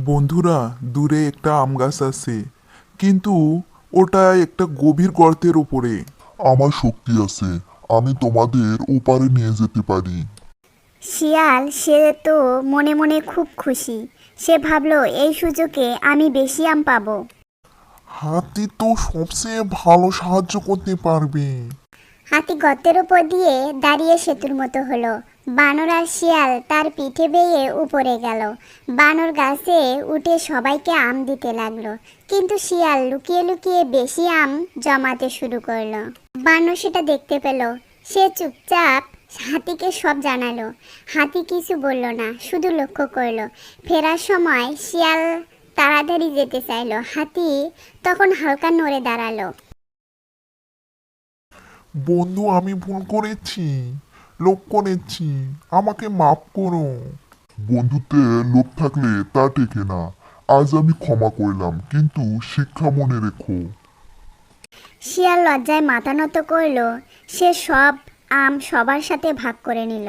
বন্ধুরা, দূরে একটা আম গাছ আছে, কিন্তু ওটা একটা গভীর গর্তের উপরে। আমার শক্তি আছে, আমি তোমাদের ওপারে নিয়ে যেতে পারি। শিয়াল সে তো মনে মনে খুব খুশি। সে ভাবলো এই সুযোগে আমি বেশি আম পাবো। হাতি তো সবচেয়ে ভালো সাহায্য করতে পারবে। হাতি গর্তের উপর দিয়ে দাঁড়িয়ে সেতুর মতো হলো। বানর আর শিয়াল তার পিঠে বেয়ে উপরে গেল। বানর গাছে উঠে সবাইকে আম দিতে লাগলো, কিন্তু শিয়াল লুকিয়ে লুকিয়ে বেশি আম জমাতে শুরু করলো। বানর সেটা দেখতে পেল। সে চুপচাপ হাতিকে সব জানালো। হাতি কিছু বলল না, শুধু লক্ষ্য করলো। ফেরার সময় শিয়াল তাড়াতাড়ি যেতে চাইলো। হাতি তখন হালকা নড়ে দাঁড়ালো। বন্ধু, আমি ভুল করেছি, লোভ করেছি, আমাকে মাফ করো। বন্ধুত্বে লোভ থাকলে তা টেকে না। আজ আমি ক্ষমা করলাম, কিন্তু শিক্ষা মনে রেখো। শিয়াল লজ্জায় মাথা নত করলো। সে সব আম সবার সাথে ভাগ করে নিল।